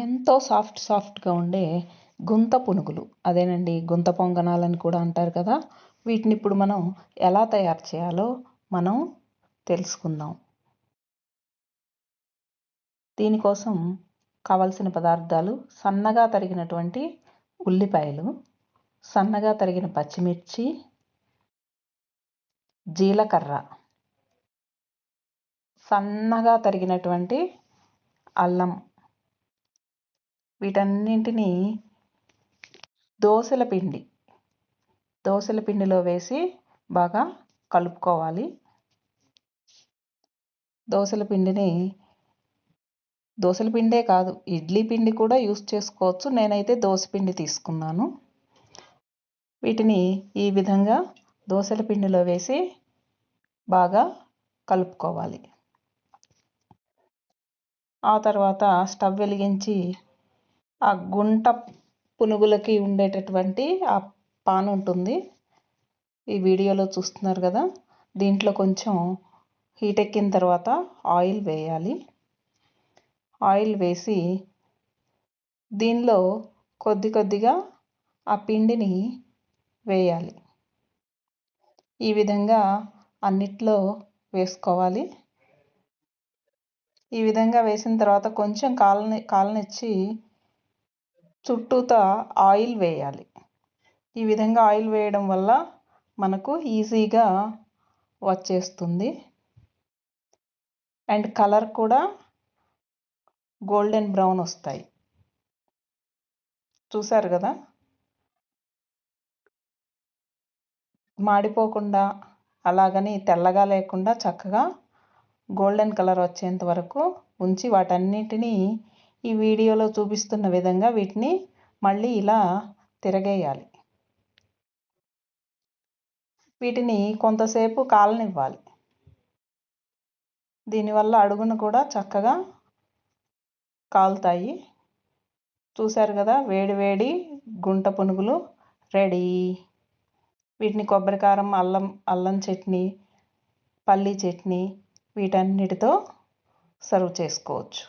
ఎంతో సాఫ్ట్గా ఉండే గుంత పునుగులు, అదేనండి గుంత పొంగనాలని కూడా అంటారు కదా. వీటిని ఇప్పుడు మనం ఎలా తయారు చేయాలో మనం తెలుసుకుందాం. దీనికోసం కావలసిన పదార్థాలు: సన్నగా తరిగినటువంటి ఉల్లిపాయలు, సన్నగా తరిగిన పచ్చిమిర్చి, జీలకర్ర, సన్నగా తరిగినటువంటి అల్లం. వీటన్నింటినీ దోసల పిండిలో వేసి బాగా కలుపుకోవాలి. దోసల పిండే కాదు, ఇడ్లీ పిండి కూడా యూస్ చేసుకోవచ్చు. నేనైతే దోస పిండి తీసుకున్నాను. వీటిని ఈ విధంగా దోసల పిండిలో వేసి బాగా కలుపుకోవాలి. ఆ తర్వాత స్టవ్ వెలిగించి ఆ గుంట పునుగులకి ఉండేటటువంటి ఆ పాన్ ఉంటుంది, ఈ వీడియోలో చూస్తున్నారు కదా. దీంట్లో కొంచెం హీట్ ఎక్కిన తర్వాత ఆయిల్ వేయాలి. ఆయిల్ వేసి దీనిలో కొద్దిగా ఆ పిండిని వేయాలి. ఈ విధంగా అన్నిట్లో వేసుకోవాలి. ఈ విధంగా వేసిన తర్వాత కొంచెం కాలనిచ్చి చుట్టూతా ఆయిల్ వేయాలి. ఈ విధంగా ఆయిల్ వేయడం వల్ల మనకు ఈజీగా వచ్చేస్తుంది. అండ్ కలర్ కూడా గోల్డెన్ బ్రౌన్ వస్తాయి. చూసారు కదా, మాడిపోకుండా అలాగని తెల్లగా లేకుండా చక్కగా గోల్డెన్ కలర్ వచ్చేంత వరకు ఉంచి వాటన్నిటినీ ఈ వీడియోలో చూపిస్తున్న విధంగా వీటిని మళ్ళీ ఇలా తిరగేయాలి. వీటిని కొంతసేపు కాలనివ్వాలి. దీనివల్ల అడుగున కూడా చక్కగా కాలుతాయి. చూశారు కదా, వేడి గుంట పునుగులు రెడీ. వీటిని కొబ్బరికారం, అల్లం చట్నీ, పల్లీ చట్నీ వీటన్నిటితో సర్వ్ చేసుకోవచ్చు.